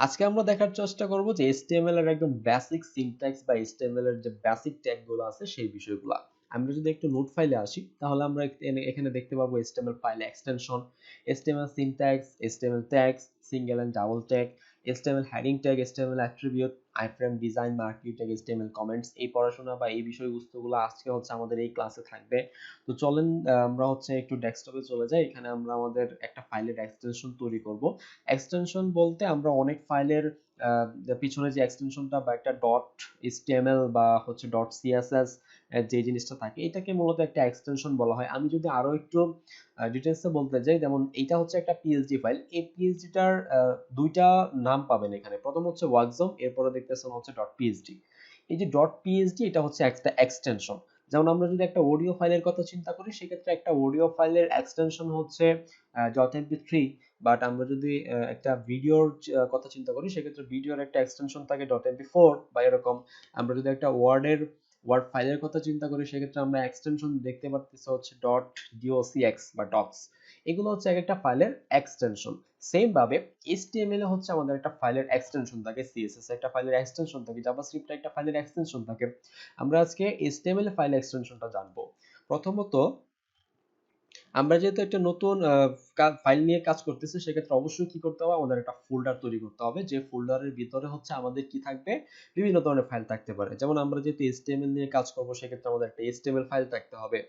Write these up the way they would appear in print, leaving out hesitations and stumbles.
আজকে আমরা দেখার চেষ্টা করব যে HTML এর একদম বেসিক সিনট্যাক্স বা HTML এর যে বেসিক ট্যাগগুলো আছে সেই বিষয়গুলো। আমরা যদি একটু নোট ফাইলে আসি তাহলে আমরা এখানে দেখতে পারবো HTML file extension, HTML syntax, HTML tags, single and double tag, HTML heading tag, HTML attribute, iframe design, marquee tag, HTML comments. এই পড়াশোনা বা এই বিষয়বস্তুগুলো আজকে হচ্ছে আমাদের এই ক্লাসে থাকবে। তো চলেন আমরা হচ্ছে একটু ডেস্কটপে চলে যাই। এখানে আমরা আমাদের একটা ফাইলের এক্সটেনশন তৈরি করব। এক্সটেনশন বলতে আমরা অনেক ফাইলের পিছনে যে এক্সটেনশনটা বা একটা ডট এইচটিএমএল বা হচ্ছে ডট সিএসএস যে জিনিসটা থাকে এটাকে মূলত একটা এক্সটেনশন বলা হয়। আমি যদি আরো একটু ডিটেইলসে বলতে যাই, যেমন এইটা হচ্ছে একটা পিএইচডি ফাইল। এই পিএইচডিটার দুইটা নাম পাবেন এখানে। প্রথম হচ্ছে ওয়ার্কজোন, এরপরে দেখতেছেন হচ্ছে ডট পিএইচডি। এই যে ডট পিএইচডি এটা হচ্ছে একটা এক্সটেনশন। যেমন আমরা যদি একটা অডিও ফাইলের কথা চিন্তা করি সেক্ষেত্রে একটা অডিও ফাইলের এক্সটেনশন হচ্ছে ডট এমপি থ্রি। বাট আমরা যদি একটা ভিডিওর কথা চিন্তা করি সেক্ষেত্রে ভিডিওর একটা এক্সটেনশন থাকে ডট এমপি ফোর বা এরকম। আমরা যদি একটা ওয়ার্ড ফাইলের কথা চিন্তা করি সেক্ষেত্রে আমরা এক্সটেনশন দেখতে পাচ্ছি হচ্ছে ডট ডিওসিএক্স বা ডটস। এগুলো হচ্ছে এক একটা ফাইলের এক্সটেনশন। সেম ভাবে এইচটিএমএল এ হচ্ছে আমাদের একটা ফাইলের এক্সটেনশন থাকে, সিএসএস একটা ফাইলের এক্সটেনশন থাকে, জাভাস্ক্রিপ্ট একটা ফাইলের এক্সটেনশন থাকে। আমরা আজকে এইচটিএমএল এ ফাইল এক্সটেনশনটা জানবো। প্রথমত আমরা যেহেতু একটা নতুন ফাইল নিয়ে কাজ করতেছি সেক্ষেত্রে অবশ্যই কি করতে হবে, আমাদের একটা ফোল্ডার তৈরি করতে হবে। যে ফোল্ডারের ভিতরে হচ্ছে আমাদের কি থাকবে, বিভিন্ন ধরনের ফাইল থাকতে পারে। যেমন আমরা যেহেতু HTML নিয়ে কাজ করব সেক্ষেত্রে আমাদের একটা HTML ফাইল থাকতে হবে।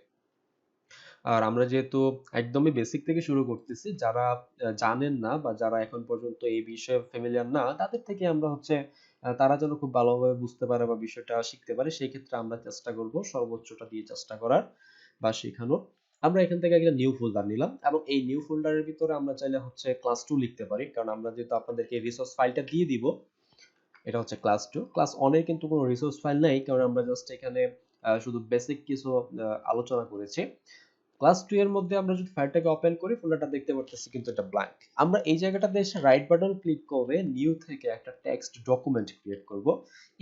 আর আমরা যেহেতু একদমই বেসিক থেকে শুরু করতেছি, যারা জানেন না বা যারা এখন পর্যন্ত এই বিষয়ে ফ্যামিলিয়ার না তাদের থেকে আমরা হচ্ছে তারা যেন খুব ভালোভাবে বুঝতে পারে বা বিষয়টা শিখতে পারে সেই ক্ষেত্রে আমরা চেষ্টা করব সর্বোচ্চটা দিয়ে চেষ্টা করার বা শেখানোর। আমরা এখান থেকে একটা নিউ ফোল্ডার নিলাম এবং এই নিউ ফোল্ডারের ভিতরে আমরা চাইলে হচ্ছে ক্লাস 2 লিখতে পারি, কারণ আমরা যেহেতু আপনাদেরকে রিসোর্স ফাইলটা দিয়ে দিব। এটা হচ্ছে ক্লাস 2। ক্লাস 1 এর কিন্তু কোনো রিসোর্স ফাইল নাই, কারণ আমরা জাস্ট এখানে শুধু বেসিক কিছু আলোচনা করেছি। ক্লাস 2 এর মধ্যে আমরা যদি ফাইলটাকে ওপেন করি ফোল্ডারটা দেখতে পারতেছি কিন্তু এটা ব্ল্যাঙ্ক। আমরা এই জায়গাটাতে এসে রাইট বাটন ক্লিক করে নিউ থেকে একটা টেক্সট ডকুমেন্ট ক্রিয়েট করব।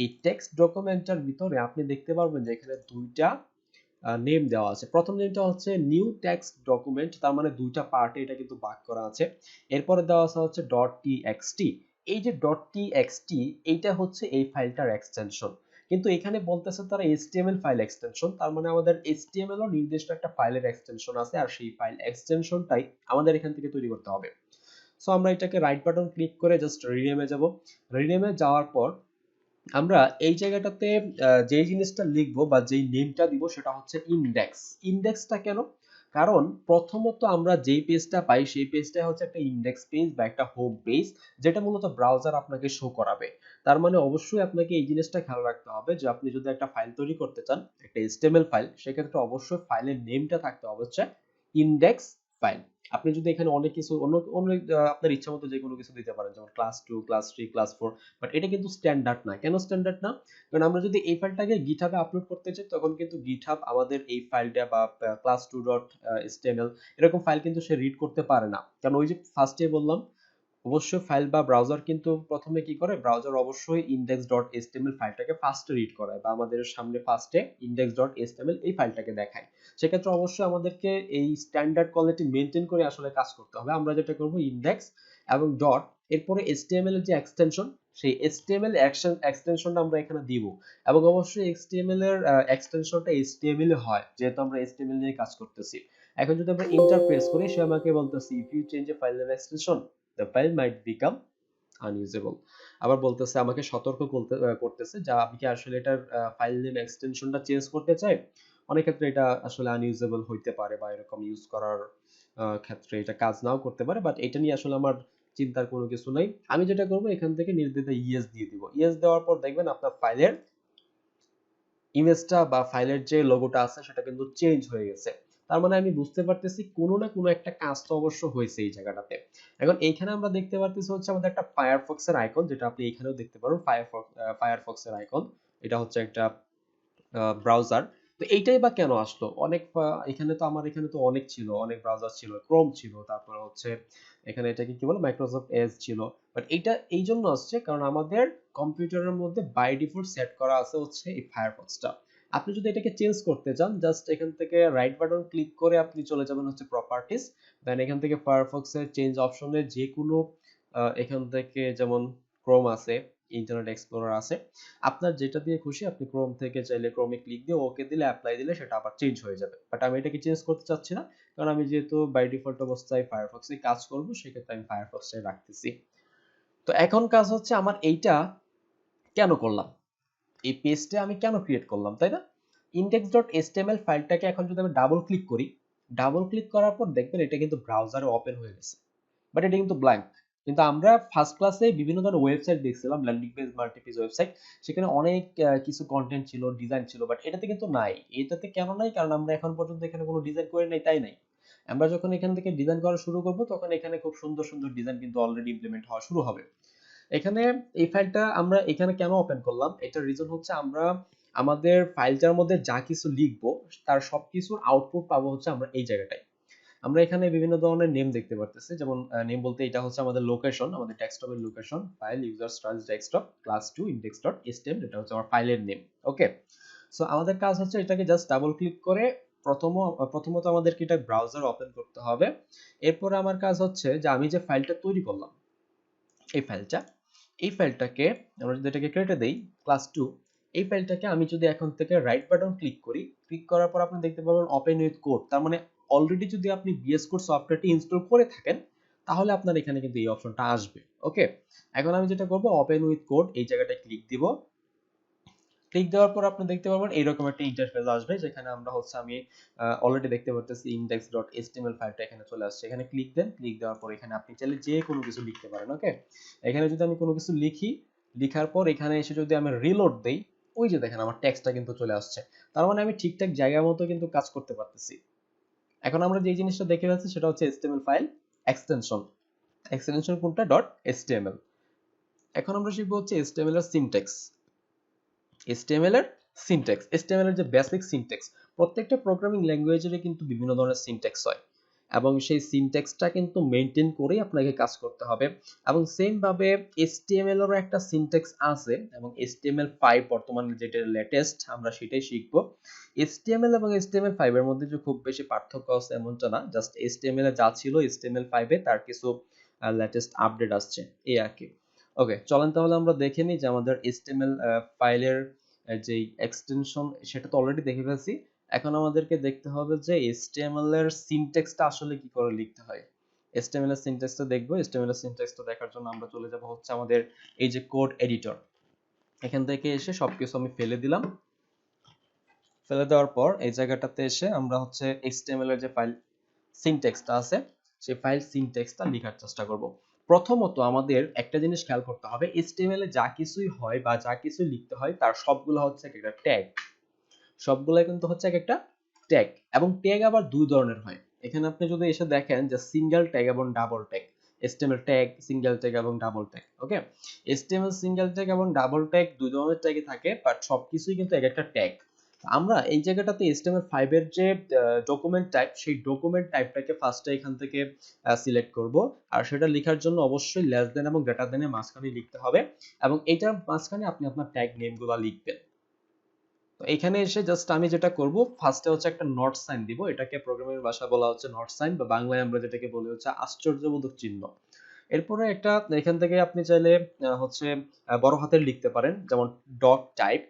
এই টেক্সট ডকুমেন্টটার ভিতরে আপনি দেখতে পারবেন যে এখানে দুইটা নেম দেওয়া আছে। প্রথম নেমটা হচ্ছে নিউ টেক্সট ডকুমেন্ট, তার মানে দুইটা পার্টে এটা কিন্তু ভাগ করা আছে। এরপরে দেওয়া আছে হচ্ছে ডট টিএক্সটি। এই যে ডট টিএক্সটি এইটা হচ্ছে এই ফাইলটার এক্সটেনশন। কিন্তু এখানে বলতেছে তারা এইচটিএমএল ফাইল এক্সটেনশন, তার মানে আমাদের এইচটিএমএল ও নির্দিষ্ট একটা ফাইলের এক্সটেনশন আছে আর সেই ফাইল এক্সটেনশনটাই আমাদের এখান থেকে তৈরি করতে হবে। সো আমরা এটাকে রাইট বাটন ক্লিক করে জাস্ট রিনেমে যাব। রিনেমে যাওয়ার পর আমরা এই জায়গাটাতে যেই জিনিসটা লিখবো বা যেই নেমটা দিব সেটা হচ্ছে ইনডেক্স। ইনডেক্সটা কেন? কারণ প্রথমত আমরা যেই পেজটা পাই সেই পেজটা হচ্ছে একটা ইনডেক্স পেজ বা একটা হোম পেজ, যেটা মূলত ব্রাউজার আপনাকে শো করাবে। তার মানে অবশ্যই আপনাকে এই জিনিসটা খেয়াল রাখতে হবে যে আপনি যদি একটা ফাইল তৈরি করতে চান, একটা HTML ফাইল, সেক্ষেত্রে অবশ্যই ফাইলের নেমটা থাকতে হবে হচ্ছে ইনডেক্স ফাইল। আপনি যদি এখানে অনেক কিছু অনেক আপনার ইচ্ছা মতো যে কোনো কিছু দিতে পারেন, যেমন ক্লাস 2, ক্লাস 3, ক্লাস 4, বাট এটা কিন্তু স্ট্যান্ডার্ড না। কেন স্ট্যান্ডার্ড না? কারণ আমরা যদি এই ফাইলটাকে গিটহাবে আপলোড করতে চাই তখন কিন্তু গিটহাব আমাদের এই ফাইলটা বা class2.html এরকম ফাইল কিন্তু সে রিড করতে পারে না। কারণ ওই যে ফার্স্টে বললাম, অবশ্যই ফাইল বা ব্রাউজার কিন্তু প্রথমে কি করে, ব্রাউজার অবশ্যই index.html ফাইলটাকে ফার্স্টে রিড করায় বা আমাদের সামনে ফার্স্টে index.html এই ফাইলটাকে দেখায়। সেক্ষেত্রে অবশ্যই আমাদেরকে এই স্ট্যান্ডার্ড কোয়ালিটি মেনটেন করে আসলে কাজ করতে হবে। আমরা যেটা করব ইনডেক্স এবং ডট, এরপরে HTML এর যে এক্সটেনশন সেই HTML এক্সটেনশনটা আমরা এখানে দিব এবং অবশ্যই HTML এর এক্সটেনশনটা HTML এ হয় যেহেতু আমরা HTML নিয়ে কাজ করতেছি। এখন যদি আমরা ইন্টার প্রেস করি সে আমাকে বলতেছে if you change a file name extension the file might become unusable। আবার বলতেছে, আমাকে সতর্ক করতেছে যে আমি কি আসলে এটার ফাইল নেম এক্সটেনশনটা চেঞ্জ করতে চাই। অনেক ক্ষেত্রে এটা আসলে আনইউজেবল হইতে পারে বা এরকম ইউজ করার ক্ষেত্রে এটা কাজ নাও করতে পারে, বাট এটা নিয়ে আসলে আমার চিন্তার কোনো কিছু নাই। আমি যেটা করব এখান থেকে নির্দ্বিধায় ইয়েস দিয়ে দিব। ইয়েস দেওয়ার পর দেখবেন আপনার ফাইলের ইমেজটা বা ফাইলের যে লোগোটা আছে সেটা কিন্তু চেঞ্জ হয়ে গেছে। তার মানে আমি বুঝতে পারতেছি কোনো না কোনো একটা কাজ তো অবশ্য হয়েছে এই জায়গাটাতে। এখন এইখানে আমরা দেখতে পারতেছি হচ্ছে আমাদের একটা ফায়ারফক্স এর আইকন, যেটা আপনি এখানেও দেখতে পারেন ফায়ারফক্স এর আইকন। এটা হচ্ছে একটা ব্রাউজার। তো এইটাই বা কেন আসলো? অনেক এখানে তো আমার এখানে তো অনেক ছিল, অনেক ব্রাউজার ছিল, ক্রোম ছিল, তারপর হচ্ছে এখানে এটাকে কি বলে মাইক্রোসফট এজ ছিল। বাট এইটা এই জন্য আসছে কারণ আমাদের কম্পিউটারের মধ্যে বাই ডিফল্ট সেট করা আছে হচ্ছে এই ফায়ারফক্সটা। আপনি যদি এটাকে চেঞ্জ করতে চান জাস্ট এখান থেকে রাইট বাটন ক্লিক করে আপনি চলে যাবেন হচ্ছে প্রপার্টিজ, দেন এখান থেকে ফায়ারফক্সের চেঞ্জ অপশনে যে কোনো এখান থেকে যেমন ক্রোম আছে, ইন্টারনেট এক্সপ্লোরার আছে। আপনার যেটা দিয়ে খুশি আপনি ক্রোম থেকে চাইলে ক্রোমে ক্লিক দিয়ে ওকে দিলে অ্যাপ্লাই দিলে সেটা আবার চেঞ্জ হয়ে যাবে। বাট আমি এটাকে চেঞ্জ করতে চাচ্ছি না, কারণ আমি যেহেতু বাই ডিফল্ট অবস্থায় ফায়ারফক্সে কাজ করব, সেক্ষেত্রে আমি ফায়ারফক্সটাই রাখতেছি। তো এখন কাজ হচ্ছে আমার এইটা কেন করলাম, এই পেজটা আমি কেন ক্রিয়েট করলাম, তাই না? index.html ফাইলটাকে এখন যদি আমি ডাবল ক্লিক করি, ডাবল ক্লিক করার পর দেখবেন এটা কিন্তু ব্রাউজারে ওপেন হয়ে গেছে, বাট এটা কিন্তু ব্ল্যাঙ্ক। কিন্তু আমরা ফার্স্ট ক্লাসে বিভিন্ন ধরনের ওয়েবসাইট দেখছিলাম, ল্যান্ডিং পেজ, মাল্টিপেজ ওয়েবসাইট, সেখানে অনেক কিছু কন্টেন্ট ছিল, ডিজাইন ছিল, বাট এটাতে কিন্তু নাই। এটাতে কেন নাই? কারণ আমরা এখন পর্যন্ত এখানে কোনো ডিজাইন করে নাই, তাই নাই। আমরা যখন এখান থেকে ডিজাইন করা শুরু করব, তখন এখানে খুব সুন্দর সুন্দর ডিজাইন কিন্তু অলরেডি ইমপ্লিমেন্ট হওয়া শুরু হবে। এখানে এই ফাইলটা আমরা এখানে কেন ওপেন করলাম, এটার রিজন হচ্ছে আমরা আমাদের ফাইলটার মধ্যে যা কিছু লিখবো তার সবকিছুর আউটপুট পাবো হচ্ছে আমরা এই জায়গাটায়। আমরা এখানে বিভিন্ন ধরনের নেম দেখতে পারতেছি, যেমন নেম বলতে এটা হচ্ছে আমাদের লোকেশন, আমাদের ডেস্কটপের location, file user stars desktop class 2 index.html, এটা হচ্ছে আমার ফাইলের নেম। ওকে, সো আমাদের কাজ হচ্ছে এটাকে জাস্ট ডাবল ক্লিক করে প্রথমত আমাদেরকে এটা ব্রাউজার ওপেন করতে হবে। এরপর আমার কাজ হচ্ছে যে আমি যে ফাইলটা তৈরি করলাম, এই ফাইলটাকে আমরা যদি এটাকে কেটে দেই ক্লাস 2, এই ফাইলটাকে আমি যদি এখন থেকে রাইট বাটন ক্লিক করি, ক্লিক করার পর আপনি দেখতে পাবেন ওপেন উইথ কোড। তার মানে অলরেডি যদি আপনি VS কোড সফটওয়্যারটি ইনস্টল করে থাকেন, তাহলে আপনার এখানে কিন্তু এই অপশনটা আসবে। ওকে, এখন আমি যেটা করব, ওপেন উইথ কোড এই জায়গাটায় ক্লিক দিব। ক্লিক দেওয়ার পর আপনি দেখতে পাবেন এইরকম একটা ইন্টারফেস আসবে, যেখানে আমরা হচ্ছে আমি অলরেডি দেখতে পারতেছি index.html ফাইলটা এখানে চলে আসছে। এখানে ক্লিক দেন, ক্লিক দেওয়ার পর এখানে আপনি চাইলে যে কোনো কিছু লিখতে পারেন। ওকে, এখানে যদি আমি কোনো কিছু লিখি, লিখার পর এখানে এসে যদি আমি রিলোড দেই, ওই যে দেখেন আমার টেক্সটটা কিন্তু চলে আসছে। তার মানে আমি ঠিকঠাক জায়গা মতো কিন্তু কাজ করতে পারতেছি। এখন আমরা যে জিনিসটা দেখে ফেলছি সেটা হচ্ছে HTML ফাইল এক্সটেনশন। এক্সটেনশন কোনটা? .html। এখন আমরা শিখবো হচ্ছে HTML এর সিনট্যাক্স। HTML এর সিনট্যাক্স, HTML এর যে বেসিক সিনট্যাক্স, প্রত্যেকটা প্রোগ্রামিং ল্যাঙ্গুয়েজের কিন্তু বিভিন্ন ধরনের সিনট্যাক্স হয়, এবং সেই সিনট্যাক্সটা কিন্তু মেইনটেইন করেই আপনাকে কাজ করতে হবে। এবং সেম ভাবে HTML এরও একটা সিনট্যাক্স আছে, এবং HTML5 বর্তমানে যেটা লেটেস্ট আমরা সেটাই শিখবো। HTML এবং HTML5 এর মধ্যে যে খুব বেশি পার্থক্য আছে এমনটা না, জাস্ট HTML এ যা ছিল HTML5 এ তার কিছু লেটেস্ট আপডেট আসছে, এই আর কি। ওকে, চলেন তাহলে আমরা দেখে নিই যে আমাদের HTML ফাইলের যে এক্সটেনশন সেটা তো অলরেডি দেখে ফেলছি। এখন আমাদেরকে দেখতে হবে যে HTML এর সিনট্যাক্সটা আসলে কি করে লিখতে হয়। HTML এর সিনট্যাক্সটা দেখবো। HTML এর সিনট্যাক্সটা দেখার জন্য আমরা চলে যাব হচ্ছে আমাদের এই যে কোড এডিটর। এখান থেকে এসে সবকিছু আমি ফেলে দিলাম। ফেলে দেওয়ার পর এই জায়গাটাতে এসে আমরা হচ্ছে HTML এর যে ফাইল সিনট্যাক্সটা আছে, সেই ফাইল সিনট্যাক্সটা লেখার চেষ্টা করব। প্রথমত আমাদের একটা জিনিস খেয়াল করতে হবে, HTML এ যা কিছুই হয় বা যা কিছু লিখতে হয় তার সবগুলো হচ্ছে একটা ট্যাগ। সবগুলাই কিন্তু হচ্ছে একটা ট্যাগ, এবং ট্যাগ আবার দুই ধরনের হয়। এখানে আপনি যদি এসে দেখেন যে সিঙ্গেল ট্যাগ এবং double tag. HTML tag, single tag এবং ডাবল ট্যাগ। ওকে, HTML সিঙ্গেল ট্যাগ এবং ডাবল ট্যাগ দুই ধরনের ট্যাগই থাকে, বাট সবকিছুই কিন্তু এক একটা ট্যাগ। আমরা এই জায়গাটাতে HTML5 এর যে ডকুমেন্ট টাইপ, সেই ডকুমেন্ট টাইপটাকে ফার্স্টে এখান থেকে সিলেক্ট করব, আর সেটা লেখার জন্য অবশ্যই লেস দেন এবং গ্রেটার দেনের মাঝখানে লিখতে হবে, এবং এইটার মাঝখানে আপনি আপনার ট্যাগ নেমগুলো লিখবেন। তো এখানে এসে জাস্ট আমি যেটা করব, ফার্স্টে হচ্ছে একটা নট সাইন দিব। এটাকে প্রোগ্রামিং ভাষা বলা হচ্ছে নট সাইন, বা বাংলায় আমরা যেটাকে বলি হচ্ছে আশ্চর্যবোধক চিহ্ন। এরপরে একটা এখান থেকে আপনি চাইলে হচ্ছে বড় হাতের লিখতে পারেন, যেমন ডট টাইপ,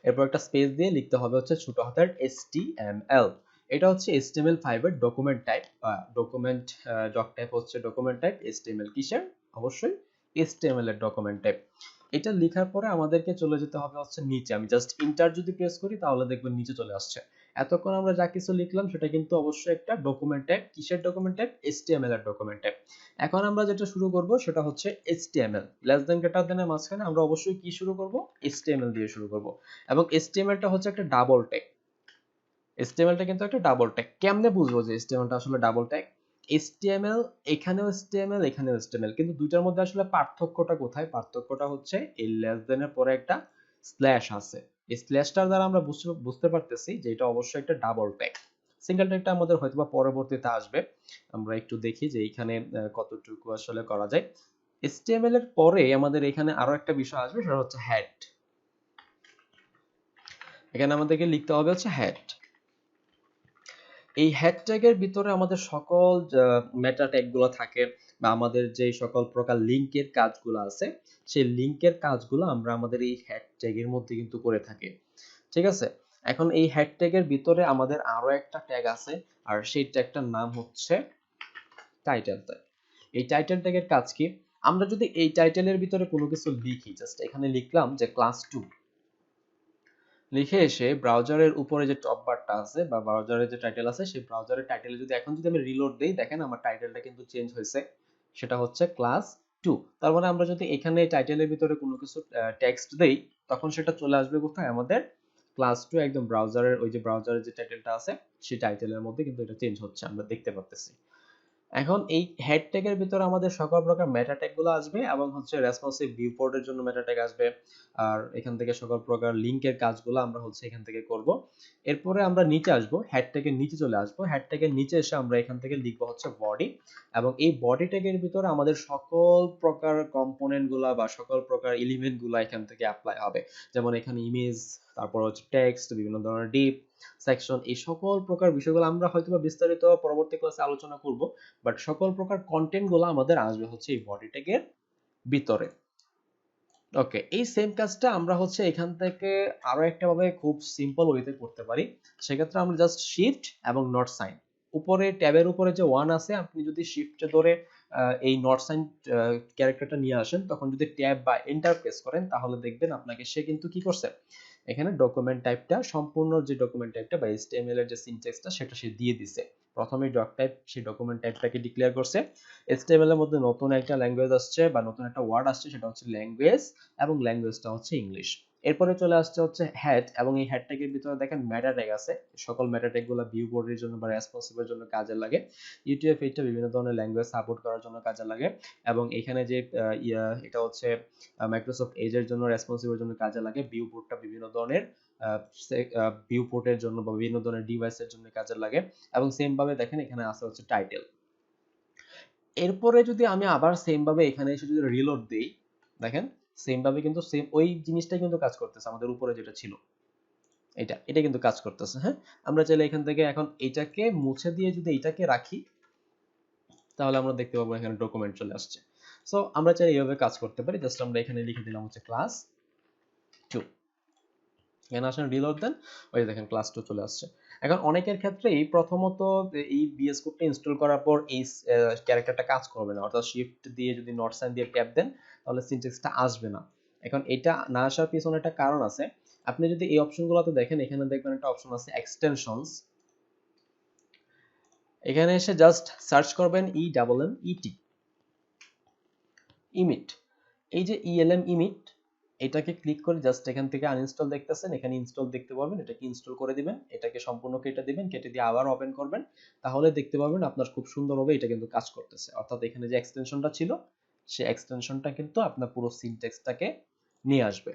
এরপর একটা স্পেস দিয়ে লিখতে হবে হচ্ছে ছোট হাতের HTML। এটা হচ্ছে HTML5 এর ডকুমেন্ট টাইপ, বা ডকুমেন্ট ডক টাইপ হচ্ছে ডকুমেন্ট টাইপ। HTML কিসের? অবশ্যই HTML এর ডকুমেন্ট টাইপ। এটা লেখার পরে আমাদেরকে চলে যেতে হবে হচ্ছে নিচে। আমি জাস্ট ইন্টার যদি প্রেস করি তাহলে দেখবেন নিচে চলে আসছে। এতক্ষণ আমরা যা কিছু লিখলাম সেটা কিন্তু অবশ্যই একটা ডকুমেন্ট টাইপ। কিসের ডকুমেন্ট টাইপ? HTML এর ডকুমেন্ট টাইপ। এখন আমরা যেটা শুরু করব সেটা হচ্ছে HTML, লেস দেন গ্রেটার দেনের মাঝখানে আমরা অবশ্যই কি শুরু করব? HTML দিয়ে শুরু করব, এবং HTML টা হচ্ছে একটা ডাবল ট্যাগ। HTML টা কিন্তু একটা ডাবল ট্যাগ। কেমনে বুঝবো যে HTML টা আসলে ডাবল ট্যাগ? HTML, এখানেও HTML, এখানেও HTML, কিন্তু দুইটার মধ্যে আসলে পার্থক্যটা কোথায়? পার্থক্যটা হচ্ছে এই লেস দেনের পরে একটা স্ল্যাশ আছে। এই স্ল্যাশটার দ্বারা আমরা বুঝতে পারতেছি যে এটা অবশ্যই একটা ডাবল ট্যাগ। সিঙ্গেল ট্যাগটা আমাদের হয়তোবা পরবর্তীতে আসবে। আমরা একটু দেখি যে এইখানে কতটুকু আসলে করা যায়। HTML এর পরে আমাদের এখানে আরো একটা বিষয় আসবে, সেটা হচ্ছে হেড। এখানে আমাদেরকে লিখতে হবে হচ্ছে হেড। এই হেড ট্যাগের ভিতরে আমাদের সকল মেটা ট্যাগ গুলো থাকে, বা আমাদের যে সকল প্রকার লিংকের কাজগুলো আছে সেই লিংকের কাজগুলো আমরা আমাদের এই হেড ট্যাগের মধ্যে কিন্তু করে থাকি। ঠিক আছে, এখন এই হেড ট্যাগের ভিতরে আমাদের আরো একটা ট্যাগ আছে, আর সেই ট্যাগটার নাম হচ্ছে টাইটেল ট্যাগ। এই টাইটেল ট্যাগের কাজ কি? আমরা যদি এই টাইটেলের ভিতরে কোনো কিছু লিখি, জাস্ট এখানে লিখলাম যে ক্লাস 2, লিখে এসে ব্রাউজারের উপরে যে টপ বারটা আছে বা ব্রাউজারের যে টাইটেল আছে সেই ব্রাউজারের টাইটেলে যদি এখন যদি আমি রিলোড দেই, দেখেন আমার টাইটেলটা কিন্তু চেঞ্জ হয়েছে, সেটা হচ্ছে ক্লাস 2। তার মানে আমরা যদি এখানে টাইটেলের ভিতরে কোনো কিছু টেক্সট দেই, তখন সেটা চলে আসবে কোথায়? আমাদের ক্লাস 2 একদম ব্রাউজারের ওই যে ব্রাউজারের যে টাইটেলটা আছে সেই টাইটেলের মধ্যে কিন্তু এটা চেঞ্জ হচ্ছে, আমরা দেখতে পারতেছি। এখন এই হেড ট্যাগের ভিতরে আমাদের সকল প্রকার মেটা ট্যাগ গুলো আসবে, এবং হচ্ছে রেসপন্সিভ ভিউ পোর্টের জন্য মেটা ট্যাগ আসবে, আর এখান থেকে সকল প্রকার লিংকের কাজগুলো আমরা হচ্ছে এখান থেকে করব। এরপরে আমরা নিচে আসব, হেড ট্যাগের নিচে চলে আসব, হেড ট্যাগের নিচে এসে আমরা এখান থেকে লিখবো হচ্ছে বডি, এবং এই বডি ট্যাগের ভিতরে আমাদের সকল প্রকার কম্পোনেন্ট গুলা বা সকল প্রকার এলিমেন্ট গুলা এখান থেকে অ্যাপ্লাই হবে। যেমন এখানে ইমেজ, তারপর হচ্ছে টেক্সট, বিভিন্ন ধরনের ডিপ সেকশন, এই সকল প্রকার বিষয়গুলো আমরা হয়তোবা বিস্তারিত পরবর্তী ক্লাসে আলোচনা করব, বাট সকল প্রকার কন্টেন্ট গুলো আমাদের আসবে হচ্ছে এই বডি ট্যাগের ভিতরে। ওকে, এই সেম কাজটা আমরা হচ্ছে এখান থেকে আরো একটা ভাবে খুব সিম্পল ওয়েতে করতে পারি। সেক্ষেত্রে আমরা জাস্ট শিফট এবং নট সাইন, উপরে ট্যাবের উপরে যে ওয়ান আছে, আপনি যদি শিফটে ধরে এই নট সাইন ক্যারেক্টারটা নিয়ে আসেন, তখন যদি ট্যাব বা এন্টার প্রেস করেন, তাহলে দেখবেন আপনাকে সে কিন্তু কি করছে, এখানে ডকুমেন্ট টাইপটা, সম্পূর্ণ যে ডকুমেন্ট টাইপটা বা এইচটিএমএল এর যে সিনট্যাক্সটা সেটা সে দিয়ে দিছে। প্রথমে ডক টাইপ, সেই ডকুমেন্ট টাইপটাকে ডিক্লেয়ার করছে। এইচটিএমএল এর মধ্যে নতুন একটা ল্যাঙ্গুয়েজ আসছে বা নতুন একটা ওয়ার্ড আসছে, সেটা হচ্ছে ল্যাঙ্গুয়েজ, এবং ল্যাঙ্গুয়েজটা হচ্ছে ইংলিশ। এরপরে চলে আসছে হচ্ছে হেড, এবং এই হেড ট্যাগের ভিতরে দেখেন মেটা ট্যাগ আছে। সকল মেটা ট্যাগ গুলো ভিউ বোর্ডের জন্য বা রেসপন্সিভের জন্য কাজে লাগে। ইউটিএফ এইটা বিভিন্ন ধরনের ল্যাঙ্গুয়েজ সাপোর্ট করার জন্য কাজে লাগে, এবং এখানে যে এটা হচ্ছে মাইক্রোসফট এজের জন্য রেসপন্সিভের জন্য কাজে লাগে। ভিউ বোর্ডটা বিভিন্ন ধরনের ভিউ পোর্টের জন্য বা বিভিন্ন ধরনের ডিভাইসের জন্য কাজে লাগে, এবং সেম ভাবে দেখেন এখানে আছে হচ্ছে টাইটেল। এরপরে যদি আমি আবার সেম ভাবে এখানে এসে যদি রিলোড দেই, দেখেন সেম ভাবে কিন্তু সেম ওই জিনিসটাই কিন্তু কাজ করতেছে, আমাদের উপরে যেটা ছিল এটা কিন্তু কাজ করতেছে। হ্যাঁ, আমরা চাইলে এখান থেকে এখন এটাকে মুছে দিয়ে যদি এটাকে রাখি, তাহলে আমরা দেখতে পাবো এখানে ডকুমেন্ট চলে আসছে। সো আমরা চাইলে এইভাবে কাজ করতে পারি। জাস্ট আমরা এখানে লিখে দিলাম হচ্ছে ক্লাস 2, এখানে আসেন রিলোড দেন, ওই দেখেন ক্লাস 2 চলে আসছে। এখন অনেকের ক্ষেত্রেই প্রথমত এই বিএস কোডটা ইনস্টল করার পর এই ক্যারেক্টারটা কাজ করবে না, অর্থাৎ শিফট দিয়ে যদি নট সাইন দিয়ে ট্যাপ দেন, তাহলে সিনট্যাক্সটা আসবে না। এখন এটা না আসার পিছনে একটা কারণ আছে। আপনি যদি এই অপশনগুলোতে দেখেন, এখানে দেখবেন একটা অপশন আছে এক্সটেনশনস। এখানে এসে জাস্ট সার্চ করবেন EMMET, ইমিট। এই যে ELM ইমিট, এটাকে ক্লিক করে জাস্ট এখান থেকে আনইনস্টল দেখতেছেন, এখানে ইনস্টল দেখতে পাবেন, এটাকে ইনস্টল করে দিবেন, এটাকে সম্পূর্ণ কেটে দিবেন, কেটে দিয়ে আবার ওপেন করবেন, তাহলে দেখতে পাবেন আপনার খুব সুন্দরভাবে এটা কিন্তু কাজ করতেছে। অর্থাৎ এখানে যে এক্সটেনশনটা ছিল, সেই এক্সটেনশনটা কিন্তু আপনার পুরো সিনট্যাক্সটাকে নিয়ে আসবে।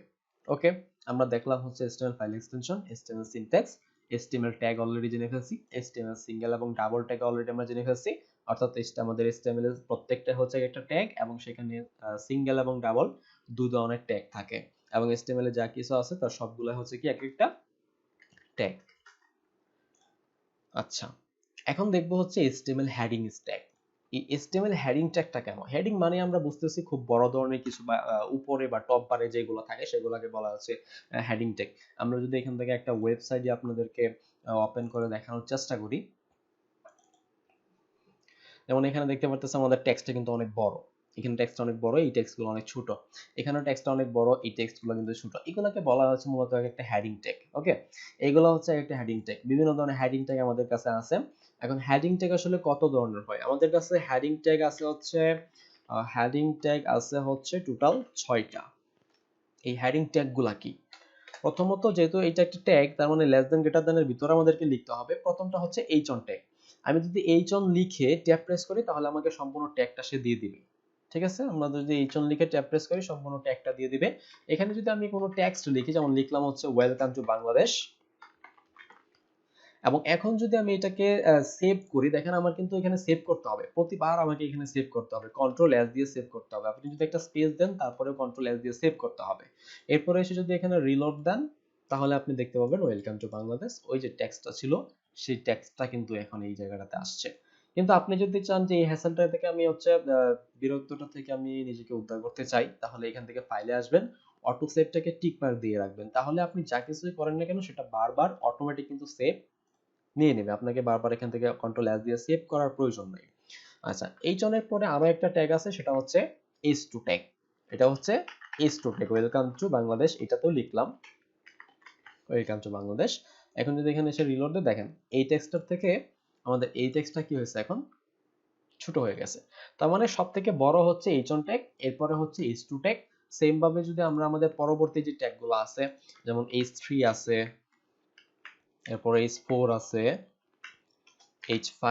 ওকে, আমরা দেখলাম হচ্ছে HTML file extension, HTML syntax, HTML tag already জেনে ফেলছি, HTML সিঙ্গেল এবং ডাবল ট্যাগ অলরেডি আমরা জেনে ফেলছি। অর্থাৎ আমাদের HTML এর প্রত্যেকটা হচ্ছে একটা ট্যাগ, এবং সেখানে সিঙ্গেল এবং ডাবল দুই ধরনের ট্যাগ থাকে, এবং HTML এ যা কিছু আছে তার সবগুলো হচ্ছে কি এক একটা ট্যাগ। আচ্ছা, এখন দেখবো হচ্ছে HTML হেডিং ট্যাগ। এই HTML হেডিং ট্যাগটা কেন? হেডিং মানে আমরা বুঝতেছি খুব বড় ধরনের কিছু, বা উপরে বা টপ বারে যেগুলো থাকে সেগুলোকে বলা হচ্ছে হেডিং ট্যাগ। আমরা যদি এখান থেকে একটা ওয়েবসাইটে আপনাদেরকে ওপেন করে দেখানোর চেষ্টা করি, যেমন এখানে দেখতে পারতেছে আমাদের টেক্সটটা কিন্তু অনেক বড়, এখানে টেক্সটটা অনেক বড়, এই টেক্সটগুলো অনেক ছোট, এখানে টেক্সটটা অনেক বড়, এই টেক্সটগুলো কিন্তু ছোট। এগুলোকে বলা হচ্ছে মূলত একটা হেডিং ট্যাগ। ওকে, এগুলো হচ্ছে একটা হেডিং ট্যাগ। বিভিন্ন ধরনের হেডিং ট্যাগ আমাদের কাছে আছে। এখন হেডিং ট্যাগ আসলে কত ধরনের হয়? আমাদের কাছে হেডিং ট্যাগ আছে হচ্ছে টোটাল 6টা। এই হেডিং ট্যাগগুলা কি? প্রথমত যেহেতু এটা একটা ট্যাগ, তার মানে লেস দ্যান গ্রেটার দ্যান এর ভিতরে আমাদেরকে লিখতে হবে। প্রথমটা হচ্ছে এইচ অন ট্যাগ। আমি যদি এইচ অন লিখে ট্যাব প্রেস করি, তাহলে আমাকে সম্পূর্ণ ট্যাগটা সে দিয়ে দিবে। ঠিক আছে, আমরা যদি এইচ অন লিখে ট্যাব প্রেস করি, সম্পূর্ণ ট্যাগটা দিয়ে দিবে। এখানে যদি আমি কোনো টেক্সট লিখি, যেমন লিখলাম হচ্ছে ওয়েলকাম টু বাংলাদেশ, এবং এখন যদি আমি এটাকে সেভ করি, দেখেন আমার কিন্তু এখানে সেভ করতে হবে, প্রতিবার আমাকে এখানে সেভ করতে হবে, কন্ট্রোল এস দিয়ে সেভ করতে হবে। আপনি যদি একটা স্পেস দেন, তারপরে কন্ট্রোল এস দিয়ে সেভ করতে হবে। এরপরে এসে যদি এখানে রিলোড দেন, তাহলে আপনি দেখতে পাবেন ওয়েলকাম টু বাংলাদেশ, ওই যে টেক্সটটা ছিল সেই টেক্সটটা কিন্তু এখন এই জায়গাটাতে আসছে। কিন্তু আপনি যদি চান যে এই হ্যাসেলটা থেকে আমি বিরক্তটা থেকে আমি নিজেকে উদ্ধার করতে চাই, তাহলে এখান থেকে ফাইলে আসবেন, অটো সেভটাকে টিক মার্ক দিয়ে রাখবেন। তাহলে আপনি যা কিছুই করেন না কেন সেটা বারবার অটোমেটিক কিন্তু সেভ নিয়ে নেবে। আপনাকে বারবার এখান থেকে কন্ট্রোল এস দিয়ে সেভ করার প্রয়োজন নেই। আচ্ছা, এইচন এর পরে আরো একটা ট্যাগ আছে, সেটা হচ্ছে h2 ট্যাগ। এটা হচ্ছে h2 tag, welcome to Bangladesh, এটাতেও লিখলাম ওয়েলকাম টু বাংলাদেশ। এখন যদি এখানে এসে রিলোড দিয়ে দেখেন, এই টেক্সটটার থেকে আমাদের এই টেক্সটটা কি হয়েছে, এখন ছোট হয়ে গেছে। তার মানে সব থেকে বড় হচ্ছে এইচন ট্যাগ, এরপরে হচ্ছে h2 ট্যাগ। সেম ভাবে যদি আমরা আমাদের পরবর্তী যে ট্যাগগুলো আছে, যেমন h3 আছে, এরপরে h4 আছে, h5,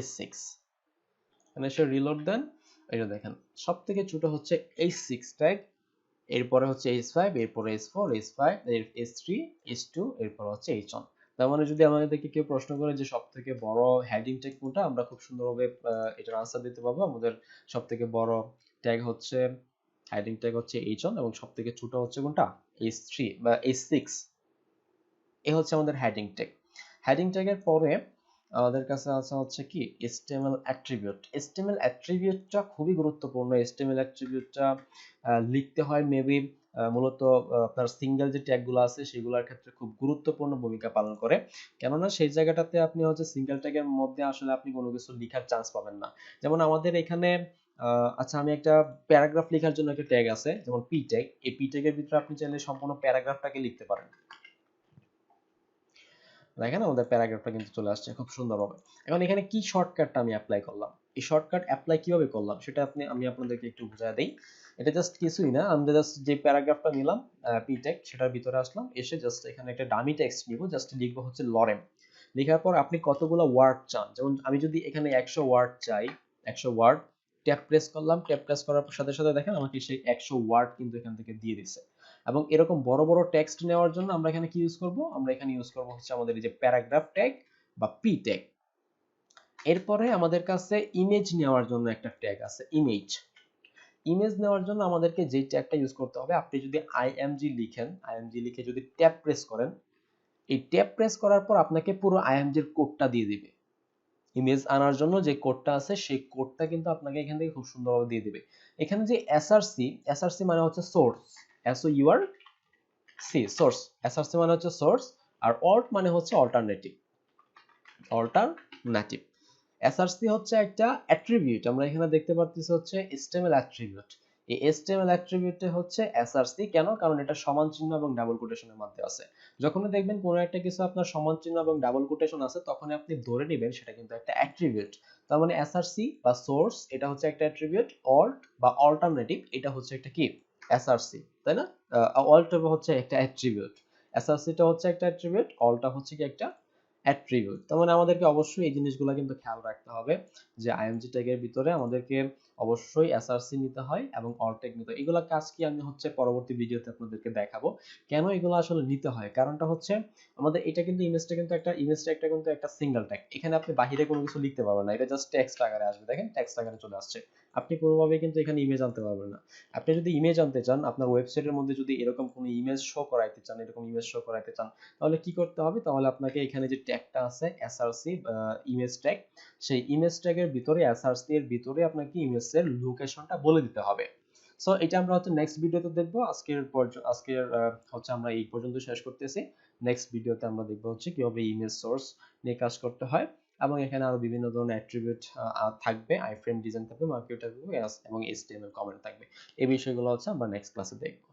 h6, এখানে এসে রিলোড দেন, এই যে দেখেন সব থেকে ছোট হচ্ছে h6 ট্যাগ, এরপরে হচ্ছে h5, এরপরে h4, h5, h3, h2, এরপর হচ্ছে h1। তার মানে যদি আমাদেরকে কেউ প্রশ্ন করে যে সবথেকে বড় হেডিং ট্যাগ কোনটা, আমরা খুব সুন্দরভাবে এটার আনসার দিতে পারবো। আমাদের সবথেকে বড় ট্যাগ হচ্ছে, হেডিং ট্যাগ হচ্ছে h1, এবং সবথেকে ছোট হচ্ছে কোনটা, h3 বা h6। এই হচ্ছে আমাদের হেডিং ট্যাগ। হেডিং ট্যাগের পরে আমাদের কাছে আছে হচ্ছে কি HTML অ্যাট্রিবিউট। HTML অ্যাট্রিবিউটটা খুবই গুরুত্বপূর্ণ। HTML অ্যাট্রিবিউটটা লিখতে হয় মেবি মূলত আপনার সিঙ্গেল যে ট্যাগগুলো আছে সেগুলোর ক্ষেত্রে খুব গুরুত্বপূর্ণ ভূমিকা পালন করে। কেননা সেই জায়গাটাতে আপনি হচ্ছে সিঙ্গেল ট্যাগের মধ্যে আসলে আপনি কোনো কিছু লেখার চান্স পাবেন না। যেমন আমাদের এখানে আচ্ছা, আমি একটা প্যারাগ্রাফ লেখার জন্য একটা ট্যাগ আছে, যেমন পি ট্যাগ। এই পি ট্যাগের ভিতরে আপনি চাইলে সম্পূর্ণ প্যারাগ্রাফটাকে লিখতে পারেন। দেখেন আমাদের প্যারাগ্রাফটা কিন্তু চলে আসছে খুব সুন্দরভাবে। এখন এখানে কি শর্টকাটটা আমি অ্যাপ্লাই করলাম, এই শর্টকাট অ্যাপ্লাই কিভাবে করলাম সেটা আমি আপনাদেরকে একটু বুঝায় দেই। এটা জাস্ট কিছুই না, আমরা জাস্ট যে প্যারাগ্রাফটা নিলাম পি ট্যাগ, সেটার ভিতরে আসলাম, এসে জাস্ট এখানে একটা ডামি টেক্সট নিব, জাস্ট লিখবো হচ্ছে লরেম। লেখার পর আপনি কতগুলো ওয়ার্ড চান, যেমন আমি যদি এখানে 100 ওয়ার্ড চাই, 100 ওয়ার্ড, ট্যাব প্রেস করলাম, ট্যাব প্রেস করার সাথে সাথে দেখেন আমাকে সেই 100 ওয়ার্ড কিন্তু এখান থেকে দিয়ে দিচ্ছে। এবং এরকম বড় বড় টেক্সট নেওয়ার জন্য আমরা এখানে কি ইউজ করব, আমরা এখানে ইউজ করব হচ্ছে আমাদের এই যে প্যারাগ্রাফ ট্যাগ বা পি ট্যাগ। এরপরে আমাদের কাছে ইমেজ নেওয়ার জন্য একটা ট্যাগ আছে, ইমেজ। ইমেজ নেওয়ার জন্য আমাদেরকে যে ট্যাগটা ইউজ করতে হবে, আপনি যদি আইএমজি লিখেন, আইএমজি লিখে যদি ট্যাব প্রেস করেন, এই ট্যাব প্রেস করার পর আপনাকে পুরো আইএমজির কোডটা দিয়ে দিবে। ইমেজ আনার জন্য যে কোডটা আছে সেই কোডটা কিন্তু আপনাকে এখান থেকে খুব সুন্দরভাবে দিয়ে দিবে। এখানে যে এসআরসি, এসআরসি মানে হচ্ছে source, S O U R C, source. SRC মানে হচ্ছে সোর্স, আর অল্ট মানে হচ্ছে অল্টারনেটিভ, অল্টারনেটিভ। এসআরসি হচ্ছে একটা অ্যাট্রিবিউট, আমরা এখানে দেখতে পাচ্ছি হচ্ছে HTML অ্যাট্রিবিউট। এই HTML অ্যাট্রিবিউটে হচ্ছে এসআরসি, কেন, কারণ এটা সমান চিহ্ন এবং ডাবল কোটেশনের মধ্যে আছে। যখনই দেখবেন কোনো একটা কিছু আপনার সমান চিহ্ন এবং ডাবল কোটেশন আছে, তখনই আপনি ধরে নেবেন সেটা কিন্তু একটা অ্যাট্রিবিউট। তার মানে এসআরসি বা সোর্স এটা হচ্ছে একটা অ্যাট্রিবিউট, অল্ট বা অল্টারনেটিভ এটা হচ্ছে একটা কি, এসআরসি, তাই না? অল্ট হচ্ছে একটা অ্যাট্রিবিউট, এসআরসিটা হচ্ছে একটা অ্যাট্রিবিউট, অল্টটা হচ্ছে কি একটা অ্যাট্রিবিউট। তার মানে আমাদেরকে অবশ্যই এই জিনিসগুলো কিন্তু খেয়াল রাখতে হবে যে আইএমজি ট্যাগের ভিতরে আমাদেরকে অবশ্যই এসআরসি নিতে হয় এবং অল ট্যাগ নিতে হয়। এগুলা কাজ কি আমি হচ্ছে পরবর্তী ভিডিওতে আপনাদেরকে দেখাবো কেন এগুলো আসলে নিতে হয়। কারণটা হচ্ছে আমাদের এটা কিন্তু ইমেজটা একটা কিন্তু একটা সিঙ্গেল ট্যাগ, এখানে আপনি বাহিরে কোনো কিছু লিখতে পারবেন না, এটা জাস্ট টেক্সট আকারে আসবে। দেখেন টেক্সট আকারে চলে আসছে, আপনি কোনোভাবেই কিন্তু এখানে ইমেজ আনতে পারবেন না। আপনি যদি ইমেজ আনতে চান, আপনার ওয়েবসাইটের মধ্যে যদি এরকম কোনো ইমেজ শো করাইতে চান, এরকম ইমেজ শো করাইতে চান, তাহলে কি করতে হবে, তাহলে আপনাকে এখানে যে ট্যাগটা আছে এসআরসি ইমেজ ট্যাগ, সেই ইমেজ ট্যাগের ভিতরে এসআরসি এর ভিতরে আপনাকে ইমেজের লোকেশনটা বলে দিতে হবে। সো এটা আমরা হচ্ছে নেক্সট ভিডিওতে দেখবো। আজকের হচ্ছে আমরা এই পর্যন্ত শেষ করতেছি। নেক্সট ভিডিওতে আমরা দেখবো হচ্ছে কিভাবে ইমেজ সোর্স নিয়ে কাজ করতে হয়, এবং এখানে আরো বিভিন্ন ধরনের অ্যাট্রিবিউট থাকবে, আইফ্রেম ডিজাইন থাকবে, মার্কেট থাকবে এবং HTML কমেন্ট থাকবে। এই বিষয়গুলো হচ্ছে আমরা নেক্সট ক্লাসে দেখবো।